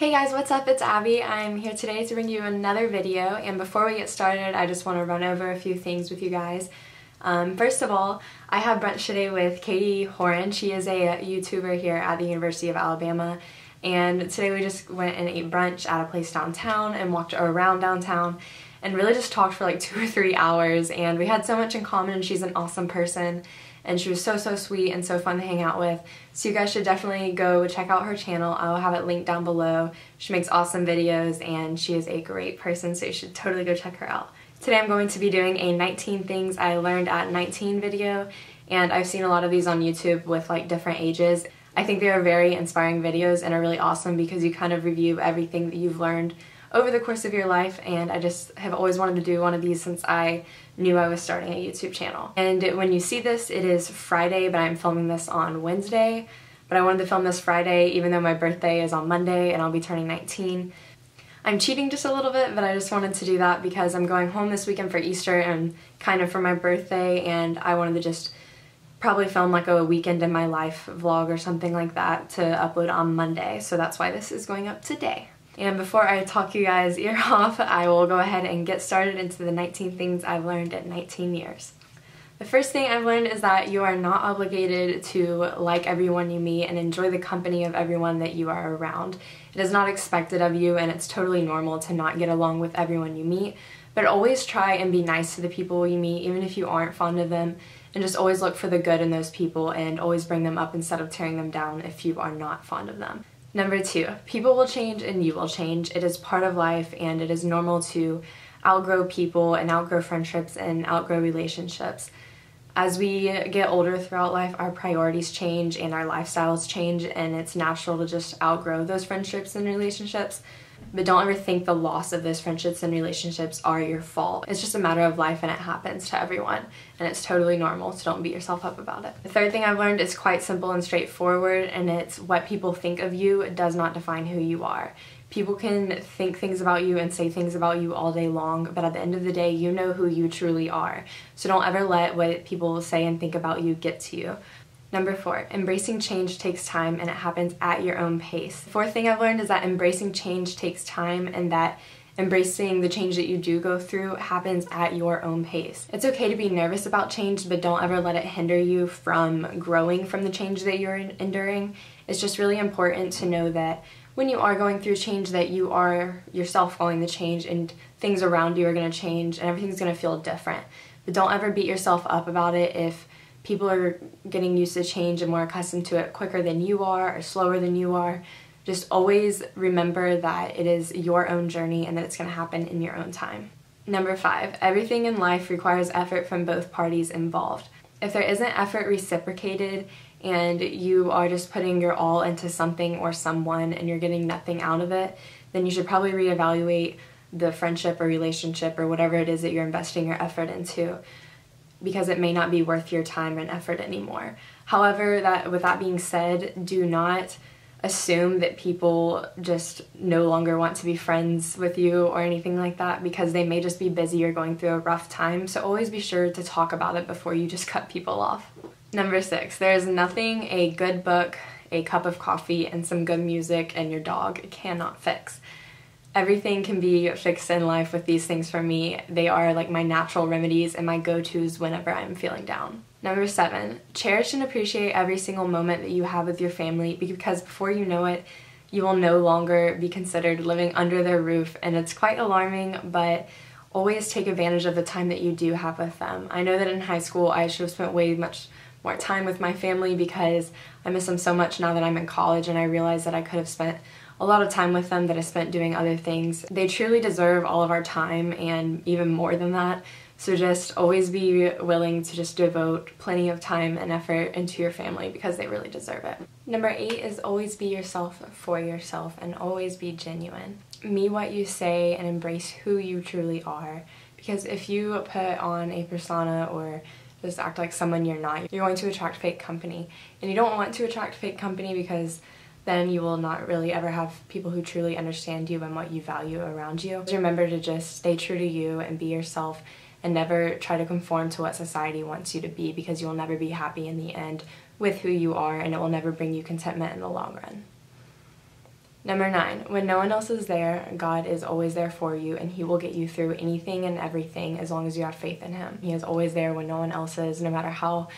Hey guys, what's up? It's Abby. I'm here today to bring you another video, and before we get started I just want to run over a few things with you guys. First of all, I have brunch today with Katie Horan. She is a YouTuber here at the University of Alabama, and today we just went and ate brunch at a place downtown and walked around downtown and really just talked for like 2 or 3 hours, and we had so much in common. She's an awesome person and she was so sweet and so fun to hang out with. So you guys should definitely go check out her channel. I'll have it linked down below. She makes awesome videos and she is a great person, so you should totally go check her out. Today I'm going to be doing a 19 things I learned at 19 video, and I've seen a lot of these on YouTube with like different ages. I think they are very inspiring videos and are really awesome because you kind of review everything that you've learned over the course of your life, and I just have always wanted to do one of these since I knew I was starting a YouTube channel. And when you see this, it is Friday, but I'm filming this on Wednesday. But I wanted to film this Friday even though my birthday is on Monday and I'll be turning 19. I'm cheating just a little bit, but I just wanted to do that because I'm going home this weekend for Easter and kind of for my birthday, and I wanted to just probably film like a weekend in my life vlog or something like that to upload on Monday. So that's why this is going up today. And before I talk you guys' ear off, I will go ahead and get started into the 19 things I've learned at 19 years. The first thing I've learned is that you are not obligated to like everyone you meet and enjoy the company of everyone that you are around. It is not expected of you, and it's totally normal to not get along with everyone you meet, but always try and be nice to the people you meet, even if you aren't fond of them, and just always look for the good in those people and always bring them up instead of tearing them down if you are not fond of them. Number 2, people will change and you will change. It is part of life, and it is normal to outgrow people and outgrow friendships and outgrow relationships. As we get older throughout life, our priorities change and our lifestyles change, and it's natural to just outgrow those friendships and relationships. But don't ever think the loss of those friendships and relationships are your fault. It's just a matter of life, and it happens to everyone, and it's totally normal, so don't beat yourself up about it. The third thing I've learned is quite simple and straightforward, and it's what people think of you does not define who you are. People can think things about you and say things about you all day long, but at the end of the day, you know who you truly are. So don't ever let what people say and think about you get to you. Number 4, embracing change takes time, and it happens at your own pace. The fourth thing I've learned is that embracing change takes time, and that embracing the change that you do go through happens at your own pace. It's okay to be nervous about change, but don't ever let it hinder you from growing from the change that you're enduring. It's just really important to know that when you are going through change, that you are yourself going to change, and things around you are going to change, and everything's going to feel different. But don't ever beat yourself up about it if people are getting used to change and more accustomed to it quicker than you are or slower than you are. Just always remember that it is your own journey and that it's going to happen in your own time. Number 5, everything in life requires effort from both parties involved. If there isn't effort reciprocated and you are just putting your all into something or someone and you're getting nothing out of it, then you should probably reevaluate the friendship or relationship or whatever it is that you're investing your effort into, because it may not be worth your time and effort anymore. However, with that being said, do not assume that people just no longer want to be friends with you or anything like that, because they may just be busy or going through a rough time. So always be sure to talk about it before you just cut people off. Number 6, there is nothing a good book, a cup of coffee, and some good music and your dog cannot fix. Everything can be fixed in life with these things for me. They are like my natural remedies and my go-tos whenever I'm feeling down. Number 7, cherish and appreciate every single moment that you have with your family, because before you know it, you will no longer be considered living under their roof, and it's quite alarming, but always take advantage of the time that you do have with them. I know that in high school I should have spent way much more time with my family because I miss them so much now that I'm in college, and I realize that I could have spent a lot of time with them that I spent doing other things. They truly deserve all of our time and even more than that. So just always be willing to just devote plenty of time and effort into your family because they really deserve it. Number 8 is always be yourself for yourself and always be genuine. Mean what you say and embrace who you truly are, because if you put on a persona or just act like someone you're not, you're going to attract fake company. And you don't want to attract fake company because then you will not really ever have people who truly understand you and what you value around you. Just remember to just stay true to you and be yourself, and never try to conform to what society wants you to be, because you will never be happy in the end with who you are, and it will never bring you contentment in the long run. Number 9, when no one else is there, God is always there for you, and He will get you through anything and everything as long as you have faith in Him. He is always there when no one else is, no matter how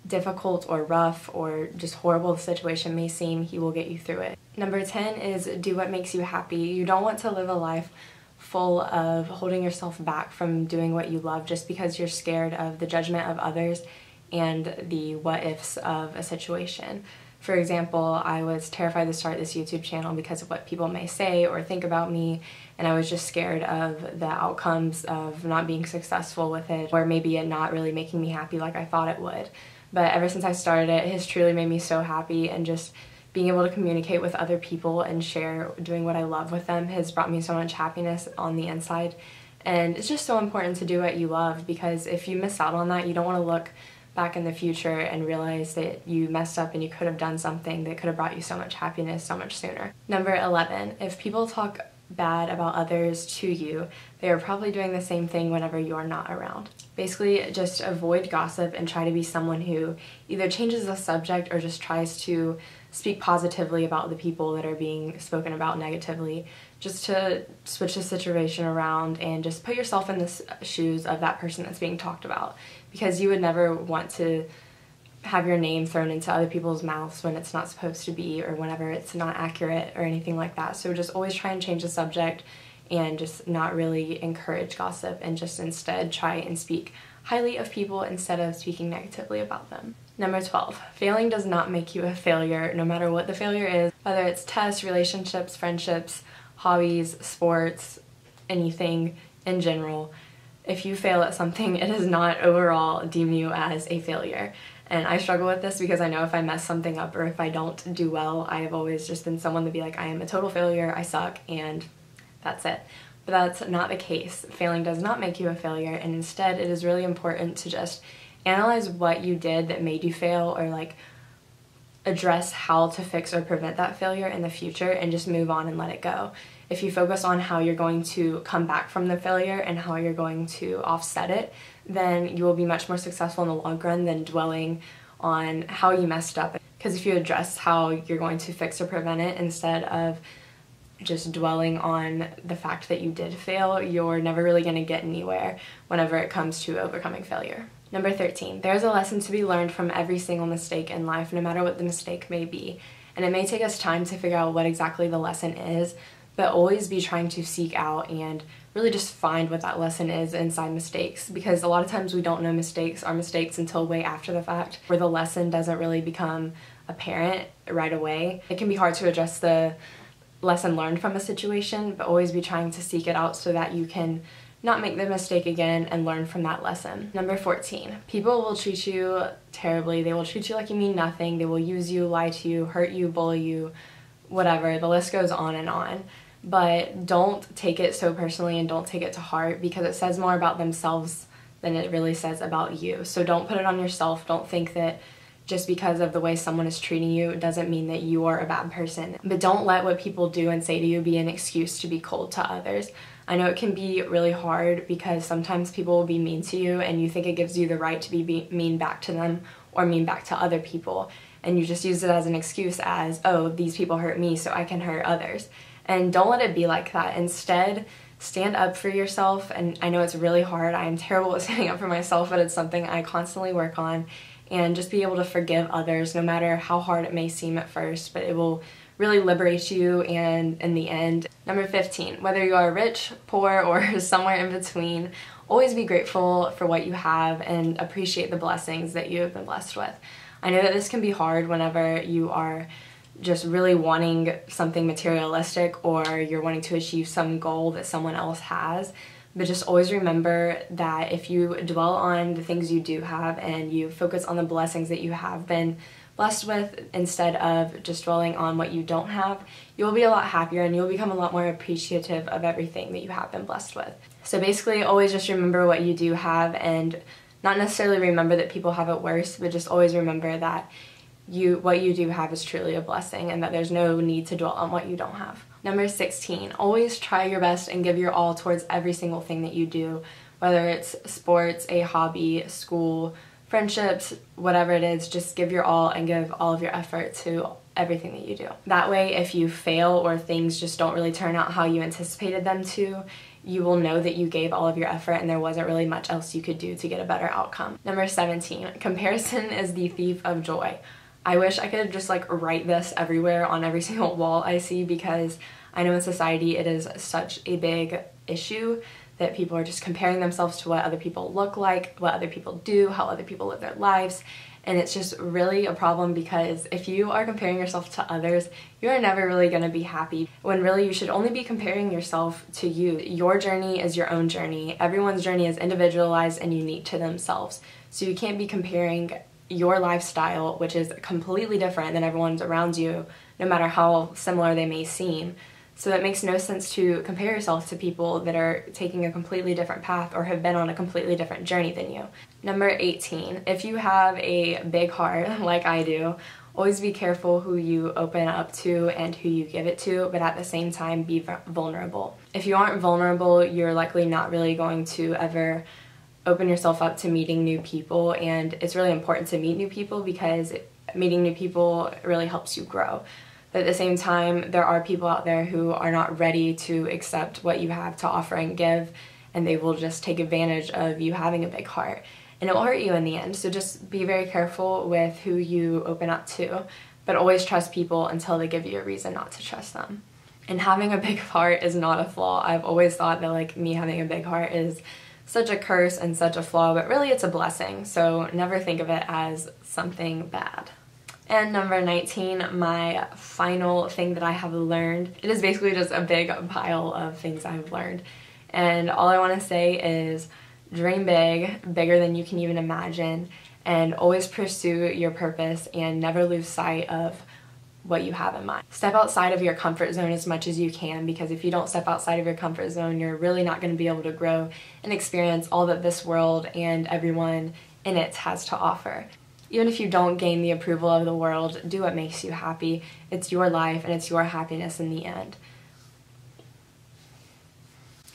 difficult or rough or just horrible the situation may seem, He will get you through it. Number 10 is do what makes you happy. You don't want to live a life full of holding yourself back from doing what you love just because you're scared of the judgment of others and the what ifs of a situation. For example, I was terrified to start this YouTube channel because of what people may say or think about me, and I was just scared of the outcomes of not being successful with it, or maybe it not really making me happy like I thought it would. But ever since I started it has truly made me so happy, and just being able to communicate with other people and share doing what I love with them has brought me so much happiness on the inside. And it's just so important to do what you love, because if you miss out on that, you don't want to look back in the future and realize that you messed up and you could have done something that could have brought you so much happiness so much sooner. Number 11, if people talk bad about others to you, they are probably doing the same thing whenever you're not around. Basically, just avoid gossip and try to be someone who either changes the subject or just tries to speak positively about the people that are being spoken about negatively, just to switch the situation around and just put yourself in the shoes of that person that's being talked about, because you would never want to have your name thrown into other people's mouths when it's not supposed to be, or whenever it's not accurate or anything like that. So just always try and change the subject and just not really encourage gossip, and just instead try and speak highly of people instead of speaking negatively about them. Number 12, failing does not make you a failure, no matter what the failure is, whether it's tests, relationships, friendships, hobbies, sports, anything in general. If you fail at something, it does not overall deem you as a failure. And I struggle with this because I know if I mess something up or if I don't do well, I have always just been someone to be like, I am a total failure, I suck, and that's it. But that's not the case. Failing does not make you a failure, and instead it is really important to just analyze what you did that made you fail, or like address how to fix or prevent that failure in the future, and just move on and let it go. If you focus on how you're going to come back from the failure and how you're going to offset it, then you will be much more successful in the long run than dwelling on how you messed up. Because if you address how you're going to fix or prevent it instead of just dwelling on the fact that you did fail, you're never really going to get anywhere whenever it comes to overcoming failure. Number 13, there's a lesson to be learned from every single mistake in life, no matter what the mistake may be. And it may take us time to figure out what exactly the lesson is, but always be trying to seek out and really just find what that lesson is inside mistakes, because a lot of times we don't know mistakes are mistakes until way after the fact, where the lesson doesn't really become apparent right away. It can be hard to address the lesson learned from a situation, but always be trying to seek it out so that you can not make the mistake again and learn from that lesson. Number 14, people will treat you terribly. They will treat you like you mean nothing. They will use you, lie to you, hurt you, bully you, whatever. The list goes on and on. But don't take it so personally and don't take it to heart, because it says more about themselves than it really says about you. So don't put it on yourself. Don't think that just because of the way someone is treating you doesn't mean that you are a bad person. But don't let what people do and say to you be an excuse to be cold to others. I know it can be really hard because sometimes people will be mean to you and you think it gives you the right to be mean back to them or mean back to other people. And you just use it as an excuse as, oh, these people hurt me so I can hurt others. And don't let it be like that. Instead, stand up for yourself. And I know it's really hard. I am terrible at standing up for myself, but it's something I constantly work on. And just be able to forgive others, no matter how hard it may seem at first, but it will really liberate you and in the end. Number 15, whether you are rich, poor, or somewhere in between, always be grateful for what you have and appreciate the blessings that you have been blessed with. I know that this can be hard whenever you are just really wanting something materialistic or you're wanting to achieve some goal that someone else has. But just always remember that if you dwell on the things you do have and you focus on the blessings that you have been blessed with instead of just dwelling on what you don't have, you'll be a lot happier and you'll become a lot more appreciative of everything that you have been blessed with. So basically, always just remember what you do have, and not necessarily remember that people have it worse, but just always remember that what you do have is truly a blessing and that there's no need to dwell on what you don't have. Number 16, always try your best and give your all towards every single thing that you do, whether it's sports, a hobby, school, friendships, whatever it is, just give your all and give all of your effort to everything that you do. That way, if you fail or things just don't really turn out how you anticipated them to, you will know that you gave all of your effort and there wasn't really much else you could do to get a better outcome. Number 17, comparison is the thief of joy. I wish I could just like write this everywhere on every single wall I see, because I know in society it is such a big issue that people are just comparing themselves to what other people look like, what other people do, how other people live their lives. And it's just really a problem, because if you are comparing yourself to others, you're never really going to be happy, when really you should only be comparing yourself to you. Your journey is your own journey. Everyone's journey is individualized and unique to themselves. So you can't be comparing your lifestyle, which is completely different than everyone's around you, no matter how similar they may seem. So it makes no sense to compare yourself to people that are taking a completely different path or have been on a completely different journey than you. Number 18, if you have a big heart like I do, always be careful who you open up to and who you give it to, but at the same time be vulnerable. If you aren't vulnerable, you're likely not really going to ever open yourself up to meeting new people, and it's really important to meet new people because meeting new people really helps you grow. But at the same time, there are people out there who are not ready to accept what you have to offer and give, and they will just take advantage of you having a big heart, and it will hurt you in the end. So just be very careful with who you open up to, but always trust people until they give you a reason not to trust them. And having a big heart is not a flaw. I've always thought that like me having a big heart is such a curse and such a flaw, but really it's a blessing. So never think of it as something bad. And number 19, my final thing that I have learned. It is basically just a big pile of things I've learned. And all I want to say is dream big, bigger than you can even imagine, and always pursue your purpose and never lose sight of what you have in mind. Step outside of your comfort zone as much as you can, because if you don't step outside of your comfort zone, you're really not going to be able to grow and experience all that this world and everyone in it has to offer. Even if you don't gain the approval of the world, do what makes you happy. It's your life and it's your happiness in the end.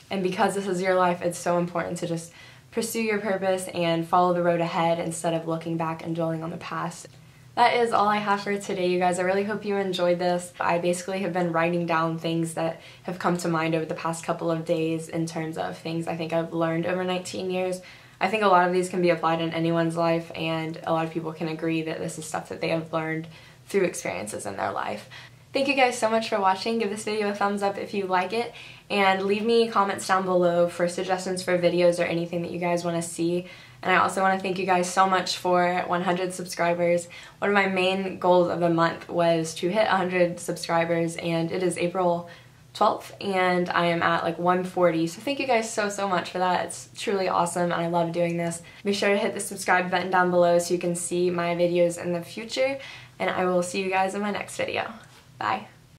And because this is your life, it's so important to just pursue your purpose and follow the road ahead instead of looking back and dwelling on the past. That is all I have for today, you guys. I really hope you enjoyed this. I basically have been writing down things that have come to mind over the past couple of days in terms of things I think I've learned over 19 years. I think a lot of these can be applied in anyone's life, and a lot of people can agree that this is stuff that they have learned through experiences in their life. Thank you guys so much for watching. Give this video a thumbs up if you like it, and leave me comments down below for suggestions for videos or anything that you guys want to see. And I also want to thank you guys so much for 100 subscribers. One of my main goals of the month was to hit 100 subscribers, and it is April 12th, and I am at like 140, so thank you guys so much for that. It's truly awesome and I love doing this. Be sure to hit the subscribe button down below so you can see my videos in the future, and I will see you guys in my next video. Bye.